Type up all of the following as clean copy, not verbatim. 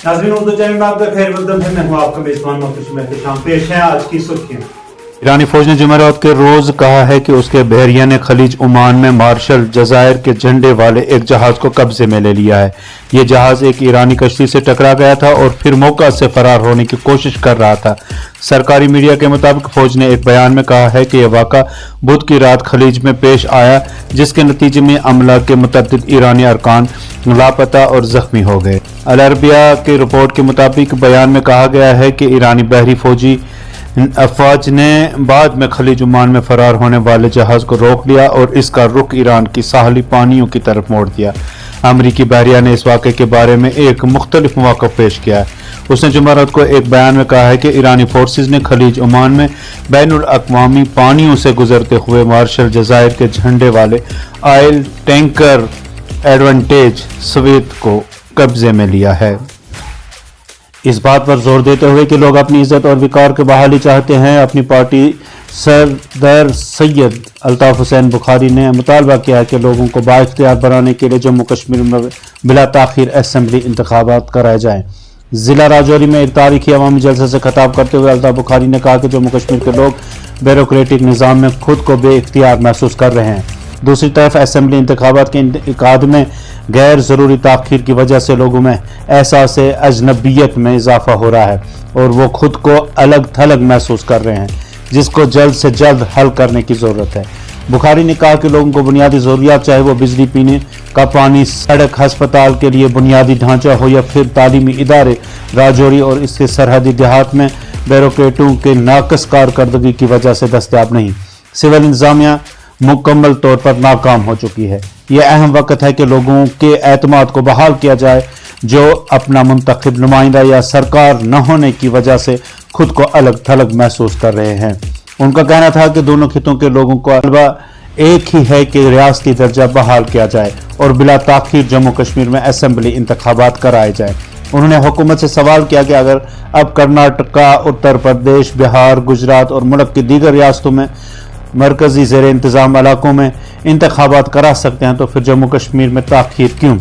नाज़रीन उर्दू चैनल में आपका खैर मकदम है। मैं हूं आपका मेजबान मोहतशिम एहतशाम। पेश है आज की सुर्खियां। ईरानी फौज ने जुमेरात के रोज कहा है कि उसके बहरिया ने खलीज ओमान में मार्शल जजायर के झंडे वाले एक जहाज को कब्जे में ले लिया है। यह जहाज एक ईरानी कश्ती से टकरा गया था और फिर मौका से फरार होने की कोशिश कर रहा था। सरकारी मीडिया के मुताबिक फौज ने एक बयान में कहा है कि यह वाक़ा बुध की रात खलीज में पेश आया, जिसके नतीजे में अमला के मुतअद्दिद ईरानी अरकान लापता और जख्मी हो गए। अल अरबिया की रिपोर्ट के मुताबिक बयान में कहा गया है कि ईरानी बहरी फौजी अफवाज ने बाद में खलीज ओमान में फरार होने वाले जहाज को रोक लिया और इसका रुख ईरान की साहली पानियों की तरफ मोड़ दिया। अमरीकी बहरिया ने इस वाक़े के बारे में एक मुख्तलिफ मौक़िफ़ पेश किया है। उसने जुमेरात को एक बयान में कहा है कि ईरानी फोर्सेज ने खलीज ओमान में बैनुल अक़वामी पानियों से गुजरते हुए मार्शल जजायर के झंडे वाले ऑयल टैंकर एडवांटेज स्वीट को कब्जे में लिया है। इस बात पर जोर देते हुए कि लोग अपनी इज्जत और विकार की बहाली चाहते हैं, अपनी पार्टी सदर सैयद अल्ताफ हुसैन बुखारी ने मुतालबा किया है कि लोगों को बाइख्तियार बनाने के लिए जम्मू कश्मीर में बिला ताखीर असेंबली इंतखाबात कराए जाएं। जिला राजौरी में एक तारीखी अवामी जलसे से खिताब करते हुए अल्ताफ बुखारी ने कहा कि जम्मू कश्मीर के लोग ब्यूरोक्रेटिक निज़ाम में खुद को बेइख्तियार महसूस कर रहे हैं। दूसरी तरफ असेंबली इंतखाबात के इनेकाद में गैर ज़रूरी ताख़ीर की वजह से लोगों में एहसास अजनबियत में इजाफा हो रहा है और वो खुद को अलग थलग महसूस कर रहे हैं, जिसको जल्द से जल्द हल करने की ज़रूरत है। बुखारी ने कहा कि लोगों को बुनियादी ज़रूरियात, चाहे वो बिजली, पीने का पानी, सड़क, हस्पताल के लिए बुनियादी ढांचा हो या फिर तालीमी इदारे, राजौरी और इसके सरहदी देहात में ब्यूरोक्रेटों के नाकस कारकर्दगी की वजह से दस्तयाब नहीं। सिविल इंतजामिया मुकम्मल तौर पर नाकाम हो चुकी है। यह अहम वक्त है कि लोगों के एतमाद को बहाल किया जाए, जो अपना मुंतखब नुमाइंदा या सरकार न होने की वजह से खुद को अलग थलग महसूस कर रहे हैं। उनका कहना था कि दोनों खितों के लोगों को अलबा एक ही है कि रियासती दर्जा बहाल किया जाए और बिला ताखीर जम्मू कश्मीर में असेंबली इंतखाबात कराए जाए। उन्होंने हुकूमत से सवाल किया कि अगर अब कर्नाटका, उत्तर प्रदेश, बिहार, गुजरात और मुल्क की दीगर रियासतों में मरकजी ज़ेर इंतज़ाम इलाकों में इंतखाबात करा सकते हैं तो फिर जम्मू कश्मीर में ताख़ीर क्यों।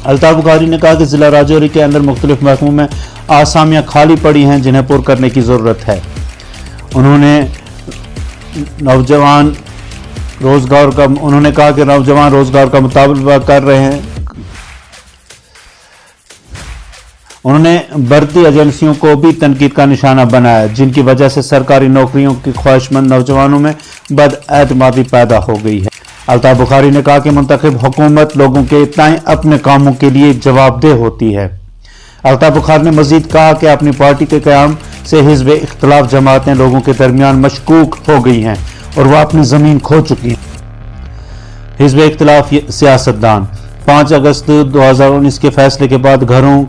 अल्ताफ बुखारी ने कहा कि ज़िला राजौरी के अंदर मुख्तलिफ महकमों में आसामियाँ खाली पड़ी हैं, जिन्हें पुर करने की ज़रूरत है। उन्होंने कहा कि नौजवान रोजगार का मुतालबा कर रहे हैं। उन्होंने भर्ती एजेंसियों को भी तनकीद का निशाना बनाया, जिनकी वजह से सरकारी नौकरियों की ख्वाहिशमंद नौजवानों में बदएतमादी पैदा हो गई है। अल्ताफ बुखारी ने कहा कि मुंतखब हुकूमत लोगों के तय अपने कामों के लिए जवाबदेह होती है। अल्ताफ बुखारी ने मजीद कहा कि अपनी पार्टी के क़याम से हिज़्ब इख्तिलाफ जमातें लोगों के दरमियान मशकूक हो गई हैं और वह अपनी ज़मीन खो चुकी हैं। हिज़्ब इख्तिलाफ सियासतदान 5 अगस्त 2019 के फैसले के बाद घरों,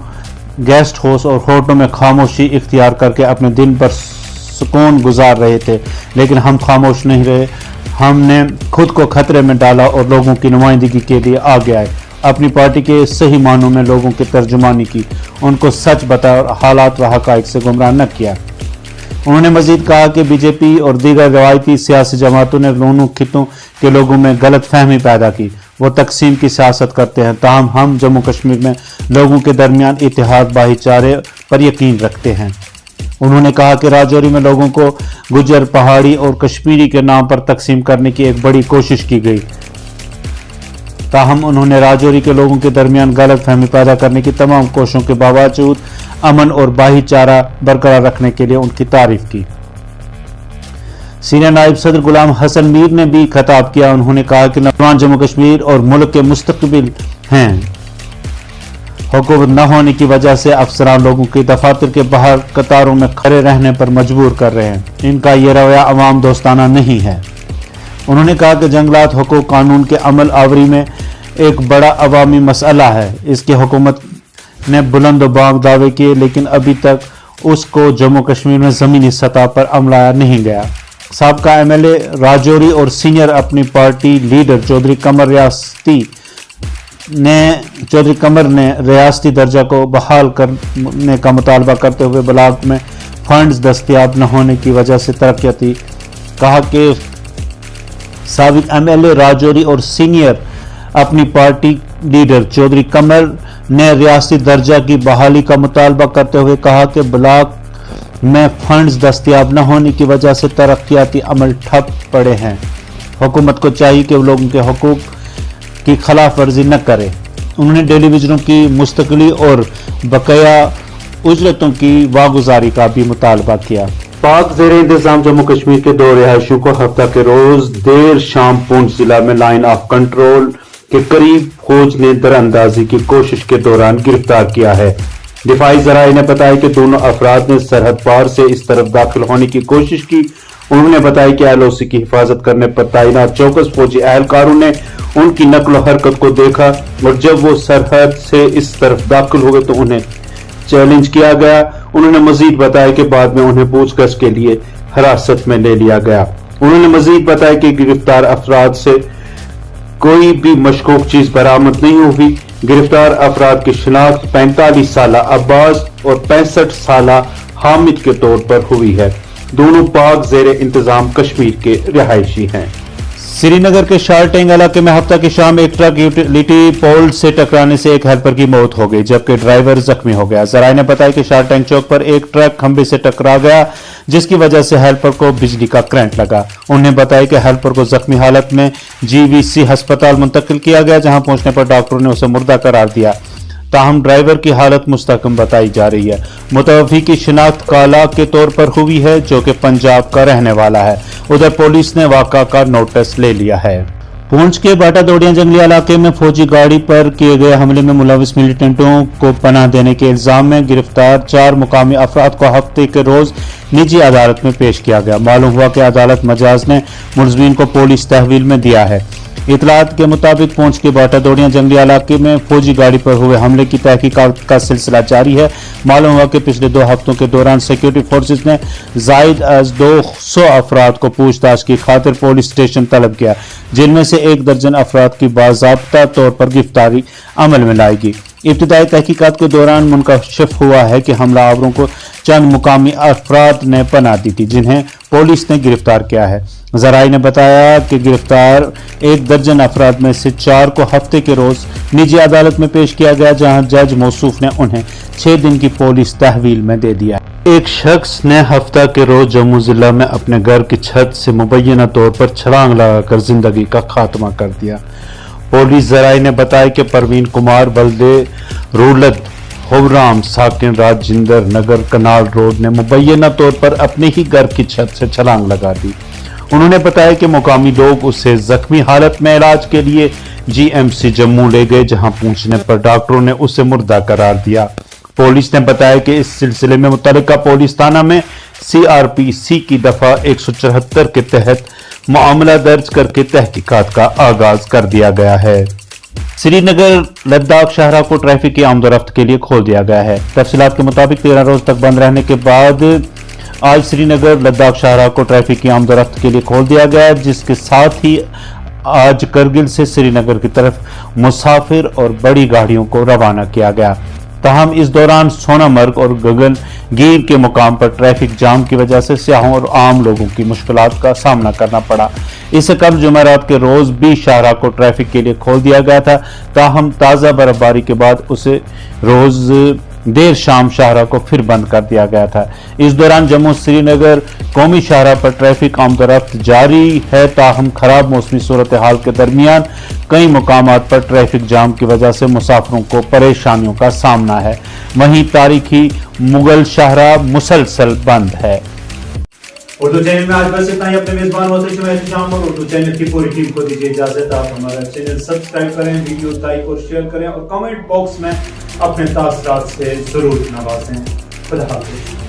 गेस्ट हाउस और होटलों में खामोशी इख्तियार करके अपने दिन पर सुकून गुजार रहे थे, लेकिन हम खामोश नहीं रहे। हमने खुद को खतरे में डाला और लोगों की नुमाइंदगी के लिए आगे आए, अपनी पार्टी के सही मानों में लोगों की तर्जुमानी की, उनको सच बताया और हालात व हक़ाइक़ से गुमराह न किया। उन्होंने मजीद कहा कि बीजेपी और दीगर रवायती सियासी जमातों ने दोनों खितों के लोगों में गलत फहमी पैदा की। वो तकसीम की सियासत करते हैं, ताहम हम जम्मू कश्मीर में लोगों के दरमियान इत्तेहाद, भाईचारे पर यकीन रखते हैं। उन्होंने कहा कि राजौरी में लोगों को गुजर, पहाड़ी और कश्मीरी के नाम पर तकसीम करने की एक बड़ी कोशिश की गई, ताहम उन्होंने राजौरी के लोगों के दरमियान गलत फहमी पैदा करने की तमाम कोशिशों के बावजूद अमन और भाईचारा बरकरार रखने के लिए उनकी तारीफ की। सीनियर नायब सदर गुलाम हसन मीर ने भी खिताब किया। उन्होंने कहा कि नौजवान जम्मू कश्मीर और मुल्क के मुस्तकबिल हैं। हुकूमत न होने की वजह से अफसरान लोगों की दफातर के बाहर कतारों में खड़े रहने पर मजबूर कर रहे हैं। इनका ये रवैया अवाम दोस्ताना नहीं है। उन्होंने कहा कि जंगलात हुकूक कानून के अमल आवरी में एक बड़ा अवामी मसला है। इसकी हुकूमत ने बुलंद बांग दावे किए, लेकिन अभी तक उसको जम्मू कश्मीर में ज़मीनी सतह पर अमलाया नहीं गया। साबका एमएलए राजौरी और सीनियर अपनी पार्टी लीडर चौधरी कमर ने रियासती दर्जा को बहाल करने का मुतालबा करते हुए ब्लॉक में फंड्स दस्तयाब न होने की वजह से तरक्याती कहा कि साबिक एमएलए राजौरी और सीनियर अपनी पार्टी लीडर चौधरी कमर ने रियासती दर्जा की बहाली का मुतालबा करते हुए कहा कि ब्लॉक में फंड्स दस्तयाब न होने की वजह से तरक्याती अमल ठप पड़े हैं। हुकूमत को चाहिए कि वो लोगों के हुकूक की खिलाफ वर्जी न करे। उन्होंने टेलीविजनों की मुस्तकिली और बकाया उजरतों की वागुजारी का भी मुतालबा किया। पाक ज़ेरे इंतजाम जम्मू कश्मीर के दो रिहायशियों को हफ्ता के रोज देर शाम पुंछ जिला में लाइन ऑफ कंट्रोल के करीब फौज ने दरअंदाजी की कोशिश के दौरान गिरफ्तार किया है। दिफाई जराये ने बताया कि दोनों अफराद ने सरहद पार से इस तरफ दाखिल होने की कोशिश की। उन्होंने बताया कि एलओसी की हिफाजत करने पर तैनात चौकस फौजी एहलकारों ने उनकी नकलो हरकत को देखा और जब वो सरहद से इस तरफ दाखिल हुए तो उन्हें चैलेंज किया गया। उन्होंने मजीद बताया कि बाद में उन्हें पूछताछ के लिए हिरासत में ले लिया गया। उन्होंने मजीद बताया कि गिरफ्तार अफराद से कोई भी मशकूक चीज बरामद नहीं हुई। गिरफ्तार अफराद की शिनाख्त 45 साला अब्बास और 65 साला हामिद के तौर पर हुई है। दोनों पाक ज़ेरे इंतजाम कश्मीर के रिहायशी हैं। श्रीनगर के शारटेंग इलाके में हफ्ता की शाम एक ट्रक यूटिलिटी पोल से टकराने से एक हेल्पर की मौत हो गई जबकि ड्राइवर जख्मी हो गया। जराये ने बताया कि शारटेंग चौक पर एक ट्रक खंबे से टकरा गया जिसकी वजह से हेल्पर को बिजली का करंट लगा। उन्होंने बताया कि हेल्पर को जख्मी हालत में जीवीसी अस्पताल मुंतकिल किया गया जहां पहुंचने पर डॉक्टरों ने उसे मुर्दा करार दिया। ताहम ड्राइवर की हालत मुस्तकम बताई जा रही है। मुतवफ़ी की शिनाख्त काला के तौर पर हुई है जो कि पंजाब का रहने वाला है। उधर पुलिस ने वाक़ा का नोटिस ले लिया है। पूंछ के बाटा दौड़िया जंगली इलाके में फौजी गाड़ी पर किए गए हमले में मुलविस मिलिटेंटों को पनाह देने के इल्जाम में गिरफ्तार 4 मुकामी अफराद को हफ्ते के रोज निजी अदालत में पेश किया गया। मालूम हुआ कि अदालत मजाज ने मुलजमीन को पुलिस तहवील में दिया है। इतलात के मुताबिक पूंछ के बाटा दौड़िया जंगली इलाके में फौजी गाड़ी पर हुए हमले की तहकीकात का सिलसिला जारी है। मालूम हुआ कि पिछले 2 हफ्तों के दौरान सिक्योरिटी फोर्सेज ने जायद अज 200 अफराद को पूछताछ की खातिर पुलिस स्टेशन तलब किया जिनमें से 1 दर्जन अफराद की बाज़ाब्ता तौर पर गिरफ्तारी अमल में लाएगी। इब्तिदाई तहकीकात के दौरान मुनकशिफ हुआ है कि हमलावरों को चंद मुकामी अफराद ने पनाह दी थी जिन्हें पुलिस ने गिरफ्तार किया है। जराये ने बताया कि गिरफ्तार 1 दर्जन अफराद में से 4 को हफ्ते के रोज निजी अदालत में पेश किया गया जहां जज मौसूफ ने उन्हें 6 दिन की पुलिस तहवील में दे दिया। एक शख्स ने हफ्ता के रोज जम्मू जिला में अपने घर की छत से मुबैना तौर पर छलांग लगाकर जिंदगी का खात्मा कर दिया। पुलिस जराये ने बताया कि परवीन कुमार बल्दे रूलत होबराम साकिन राजिंदर नगर कनाल रोड ने मुबैना तौर पर अपने ही घर की छत से छलांग लगा दी। उन्होंने बताया कि मुकामी लोग उसे जख्मी हालत में इलाज के लिए जीएमसी जम्मू ले गए जहां पहुंचने पर डॉक्टरों ने उसे मुर्दा करार दिया। पुलिस ने बताया कि इस सिलसिले में मुतल्लिका पुलिस थाना में सीआरपीसी की दफा 174 के तहत मामला दर्ज करके तहकीकात का आगाज कर दिया गया है। श्रीनगर लद्दाख शाहरा को ट्रैफिक की आमदोरफ्त के लिए खोल दिया गया है। तफसीलात के मुताबिक 13 रोज तक बंद रहने के बाद आज श्रीनगर लद्दाख शाहरा को ट्रैफिक की आमदोरफ्त के लिए खोल दिया गया है जिसके साथ ही आज करगिल से श्रीनगर की तरफ मुसाफिर और बड़ी गाड़ियों को रवाना किया गया। ताहम इस दौरान सोनामर्ग और गगनगीर के मुकाम पर ट्रैफिक जाम की वजह से सियाहों और आम लोगों की मुश्किलात का सामना करना पड़ा। इससे कल जुमेरात के रोज भी शाहरा को ट्रैफिक के लिए खोल दिया गया था। ताहम ताज़ा बर्फबारी के बाद उसे रोज देर शाम शाहरा को फिर बंद कर दिया गया था। इस दौरान जम्मू श्रीनगर कौमी शाहरा पर ट्रैफिक आमदोरफ्त जारी है। ताहम खराब मौसमी सूरत हाल के दरमियान कई मुकामात पर ट्रैफिक जाम की वजह से मुसाफिरों को परेशानियों का सामना है। वहीं तारीखी मुगल शाहरा मुसलसल बंद है। उर्दू चैनल में आज बस इतना ही। अपने मेजबान शाम और उर्दू चैनल की पूरी टीम को दीजिए इजाजत। आप हमारा चैनल सब्सक्राइब करें, वीडियो लाइक और शेयर करें और कमेंट बॉक्स में अपने तासरात से जरूर नवाजें। खुदा हाफिज़।